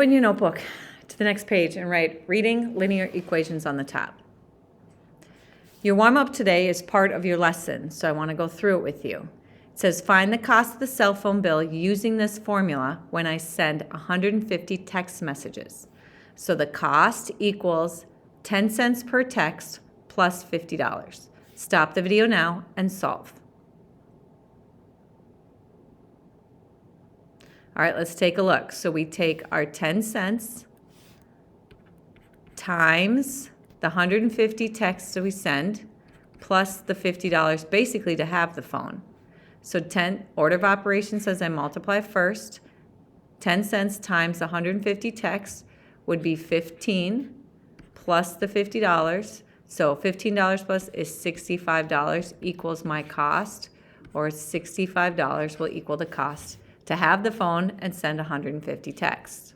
Open your notebook to the next page and write reading linear equations on the top. Your warm-up today is part of your lesson, so I want to go through it with you. It says find the cost of the cell phone bill using this formula when I send 150 text messages. So the cost equals 10 cents per text plus $50. Stop the video now and solve. All right, let's take a look. So we take our 10 cents times the 150 texts that we send plus the $50 basically to have the phone. So order of operations says I multiply first. 10 cents times 150 texts would be 15 plus the $50. So $15 plus is $65 equals my cost, or $65 will equal the cost to have the phone and send 150 texts.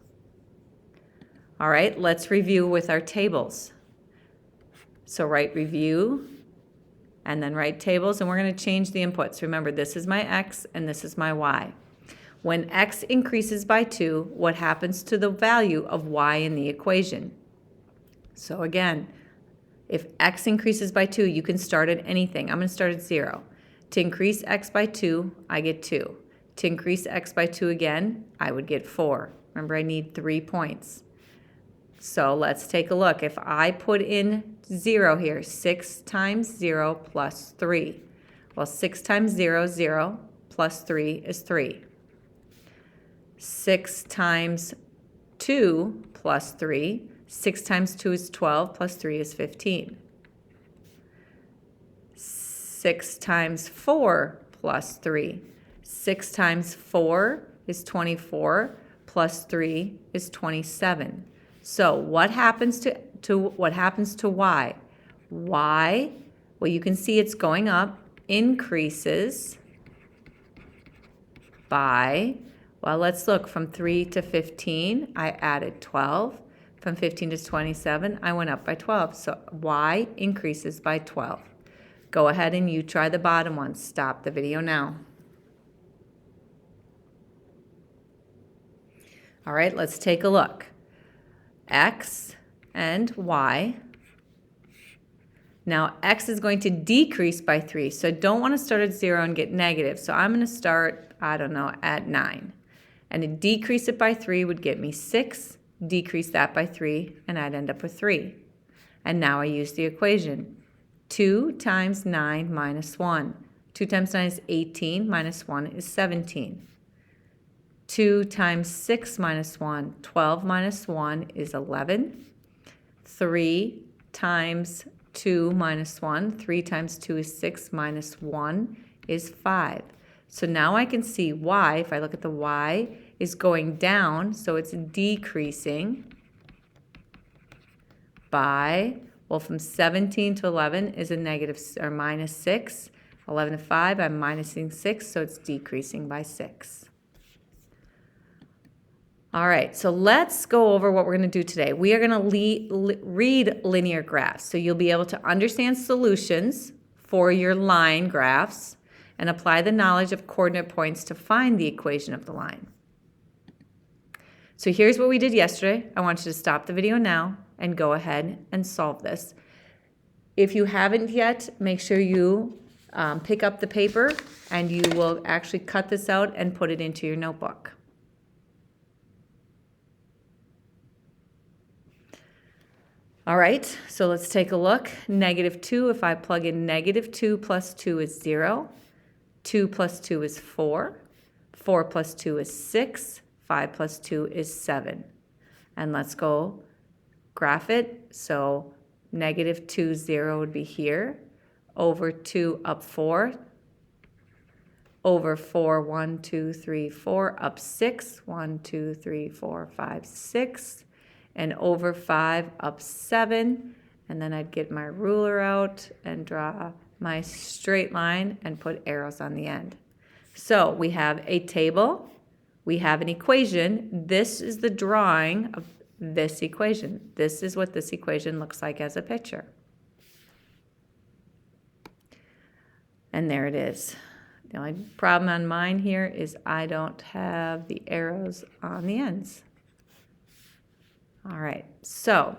All right, let's review with our tables. So write review and then write tables, and we're going to change the inputs. Remember, this is my X and this is my Y. When X increases by 2, what happens to the value of Y in the equation? So again, if X increases by 2, you can start at anything. I'm going to start at 0. To increase X by 2, I get 2. To increase X by 2 again, I would get 4. Remember, I need 3 points. So let's take a look. If I put in 0 here, 6 times 0 plus 3. Well, 6 times 0 is 0, plus 3 is 3. 6 times 2 plus 3. 6 times 2 is 12, plus 3 is 15. 6 times 4 plus 3. 6 times 4 is 24, plus 3 is 27. So what happens to Y? Y, well, you can see it's going up, increases by, well, let's look, from 3 to 15, I added 12. From 15 to 27, I went up by 12. So Y increases by 12. Go ahead and you try the bottom one. Stop the video now. All right, let's take a look. X and Y. Now, X is going to decrease by 3, so I don't want to start at 0 and get negative. So I'm going to start, I don't know, at 9. And to decrease it by 3 would get me 6. Decrease that by 3, and I'd end up with 3. And now I use the equation. 2 times 9 minus 1. 2 times 9 is 18, minus 1 is 17. 2 times 6 minus 1, 12 minus 1 is 11. 3 times 2 minus 1, 3 times 2 is 6, minus 1 is 5. So now I can see Y, if I look at the Y, is going down, so it's decreasing by, well, from 17 to 11 is a negative or minus 6. 11 to 5, I'm minusing 6, so it's decreasing by 6. All right, so let's go over what we're going to do today. We are going to read linear graphs, so you'll be able to understand solutions for your line graphs and apply the knowledge of coordinate points to find the equation of the line. So here's what we did yesterday. I want you to stop the video now and go ahead and solve this. If you haven't yet, make sure you pick up the paper and you will actually cut this out and put it into your notebook. All right, so let's take a look. -2, if I plug in -2 plus 2 is 0. 2 plus 2 is 4. 4 plus 2 is 6. 5 plus 2 is 7. And let's go graph it. So -2, 0 would be here. Over 2, up 4. Over 4, 1, 2, 3, 4, up 6. 1, 2, 3, 4, 5, 6. And over 5, up 7. And then I'd get my ruler out and draw my straight line and put arrows on the end. So we have a table. We have an equation. This is the drawing of this equation. This is what this equation looks like as a picture. And there it is. The only problem on mine here is I don't have the arrows on the ends. All right, so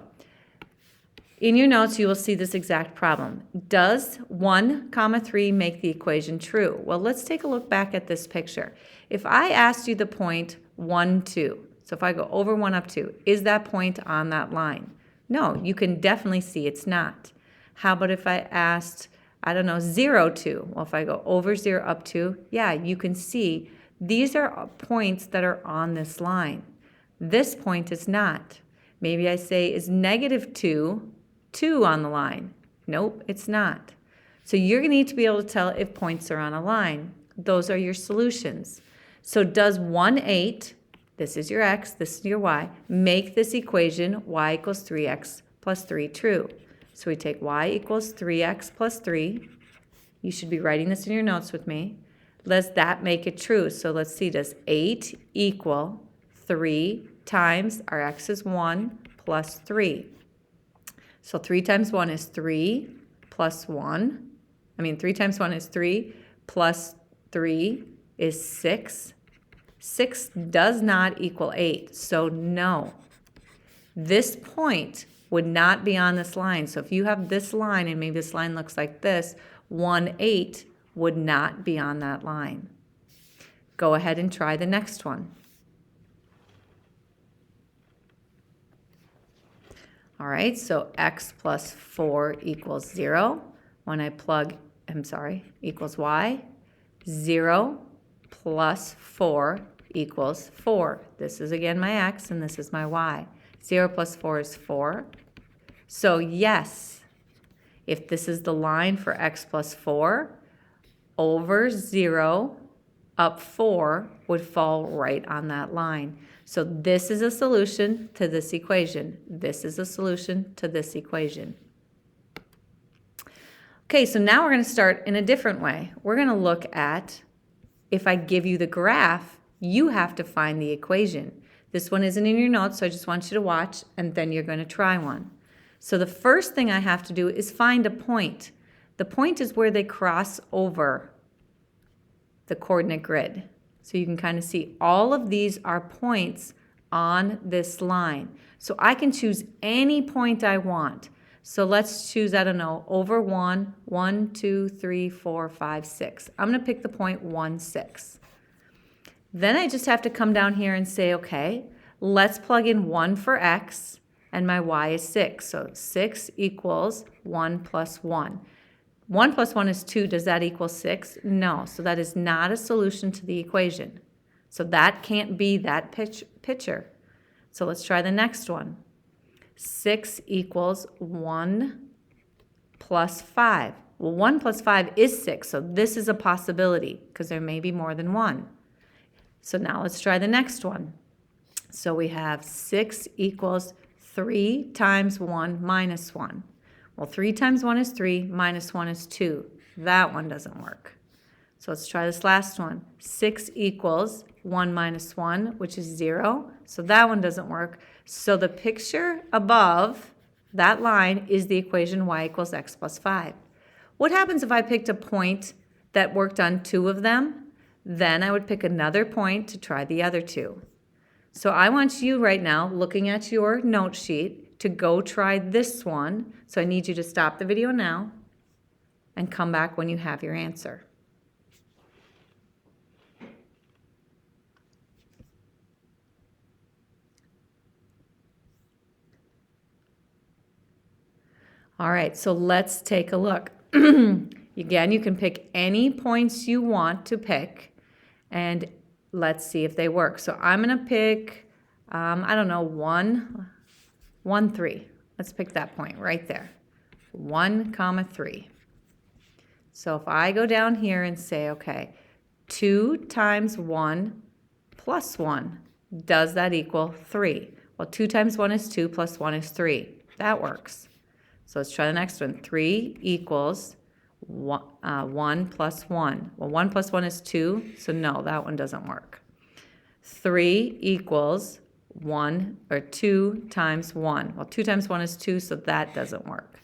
in your notes, you will see this exact problem. Does 1, 3 make the equation true? Well, let's take a look back at this picture. If I asked you the point 1, 2, so if I go over 1 up 2, is that point on that line? No, you can definitely see it's not. How about if I asked, I don't know, 0, 2? Well, if I go over 0 up 2, yeah, you can see these are points that are on this line. This point is not. Maybe I say, is negative 2 on the line? Nope, it's not. So you're going to need to be able to tell if points are on a line. Those are your solutions. So does 1, 8, this is your x, this is your y, make this equation y equals 3x plus 3 true? So we take y equals 3x plus 3. You should be writing this in your notes with me. Does that make it true? So let's see, does 8 equal 3 times our x is 1 plus 3? So 3 times 1 is 3 plus 1. 3 times 1 is 3 plus 3 is 6. 6 does not equal 8, so no. This point would not be on this line. So if you have this line, and maybe this line looks like this, 1, 8 would not be on that line. Go ahead and try the next one. All right, so x plus 4 equals 0. When I plug, equals y. 0 plus 4 equals 4. This is again my x, and this is my y. 0 plus 4 is 4. So yes, if this is the line for x plus 4, over 0 up 4 would fall right on that line. So this is a solution to this equation. This is a solution to this equation. Okay, so now we're going to start in a different way. We're going to look at, if I give you the graph, you have to find the equation. This one isn't in your notes, so I just want you to watch, and then you're going to try one. So the first thing I have to do is find a point. The point is where they cross over the coordinate grid. So you can kind of see all of these are points on this line. So I can choose any point I want. So let's choose, I don't know, over 1, 1, 2, 3, 4, 5, 6. I'm going to pick the point 1, 6. Then I just have to come down here and say, okay, let's plug in 1 for x, and my y is 6. So 6 equals 1 plus 1. 1 plus 1 is 2. Does that equal 6? No. So that is not a solution to the equation. So that can't be that picture. So let's try the next one. 6 equals 1 plus 5. Well, 1 plus 5 is 6, so this is a possibility because there may be more than 1. So now let's try the next one. So we have 6 equals 3 times 1 minus 1. Well, 3 times 1 is 3, minus 1 is 2. That one doesn't work. So let's try this last one. 6 equals 1 minus 1, which is 0. So that one doesn't work. So the picture above that line is the equation y equals x plus 5. What happens if I picked a point that worked on 2 of them? Then I would pick another point to try the other 2. So I want you right now, looking at your note sheet, to go try this one. So I need you to stop the video now and come back when you have your answer. All right, so let's take a look. Again, you can pick any points you want to pick, and let's see if they work. So I'm going to pick, 1, 3. Let's pick that point right there. 1, 3. So if I go down here and say, okay, 2 times 1 plus 1, does that equal 3? Well, 2 times 1 is 2 plus 1 is 3. That works. So let's try the next one. 3 equals 1 plus 1. Well, 1 plus 1 is 2, so no, that one doesn't work. 3 equals 2 times 1. Well, 2 times 1 is 2, so that doesn't work.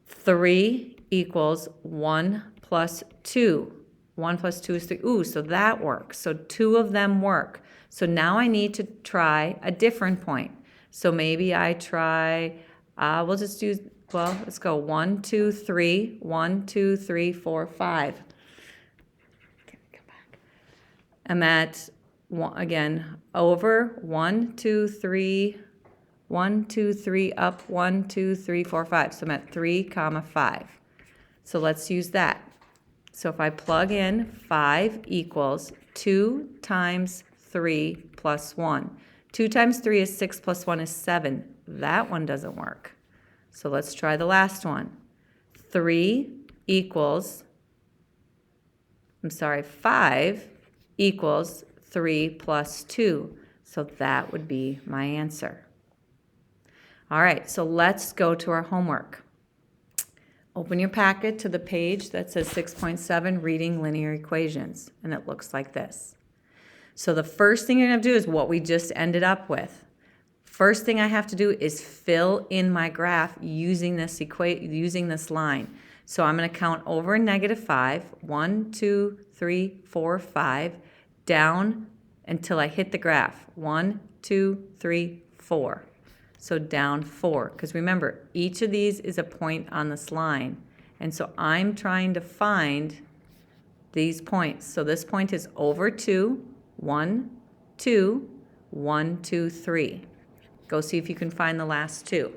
3 equals 1 plus 2. 1 plus 2 is 3. Ooh, so that works. So 2 of them work. So now I need to try a different point. So maybe I try, we'll just do, well, let's go 1, 2, 3, 1, 2, 3, 4, 5. Okay, come back. I'm at, again, over 1, 2, 3, 1, 2, 3, up 1, 2, 3, 4, 5. So I'm at 3, comma 5. So let's use that. So if I plug in 5 equals 2 times 3 plus 1. 2 times 3 is 6 plus 1 is 7. That one doesn't work. So let's try the last one. 5 equals 3 plus 2. So that would be my answer. All right, so let's go to our homework. Open your packet to the page that says 6.7, Reading Linear Equations, and it looks like this. So the first thing you're going to do is what we just ended up with. First thing I have to do is fill in my graph using this line. So I'm going to count over -5, 1, 2, 3, 4, 5, down until I hit the graph. 1, 2, 3, 4. So down 4, because remember, each of these is a point on this line. And so I'm trying to find these points. So this point is over 2, 1, 2, 1, 2, 3. Go see if you can find the last 2.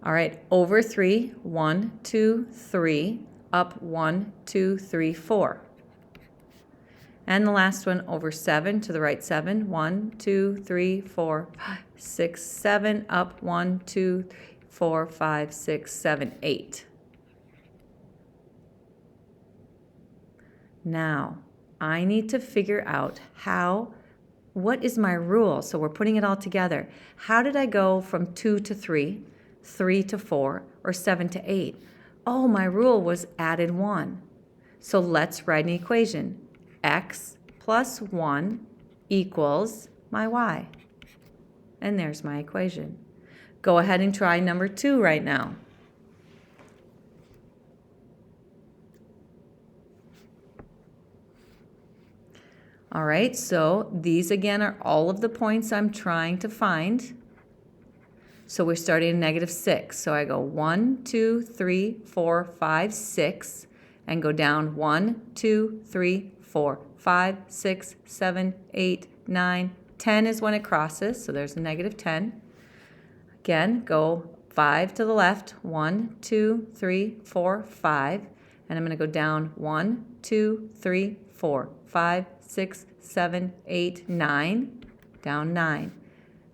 All right, over 3, 1, 2, 3, up 1, 2, 3, 4. And the last one, over 7, to the right 7, 1, 2, 3, 4, 5, 6, 7, up 1, 2, 3, 4, 5, 6, 7, 8. Now, I need to figure out what is my rule? So we're putting it all together. How did I go from 2 to 3, 3 to 4, or 7 to 8? Oh, my rule was added 1. So let's write an equation. X plus 1 equals my y. And there's my equation. Go ahead and try number 2 right now. All right, so these again are all of the points I'm trying to find. So we're starting at -6. So I go 1, 2, 3, 4, 5, 6, and go down 1, 2, 3, 4, 5, 6, 7, 8, 9, 10 is when it crosses, so there's a -10. Again, go 5 to the left, 1, 2, 3, 4, 5, and I'm going to go down 1, 2, 3, 4, 5, 6, 7, 8, 9, down 9.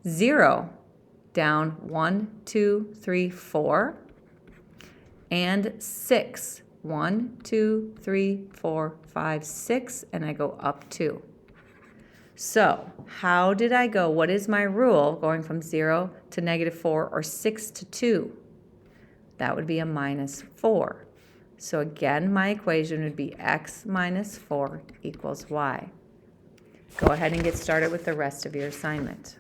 0, down 1, 2, 3, 4, and 6. 1, 2, 3, 4, 5, 6, and I go up 2. So how did I go? What is my rule going from 0 to -4 or 6 to 2? That would be a -4. So again, my equation would be x minus 4 equals y. Go ahead and get started with the rest of your assignment.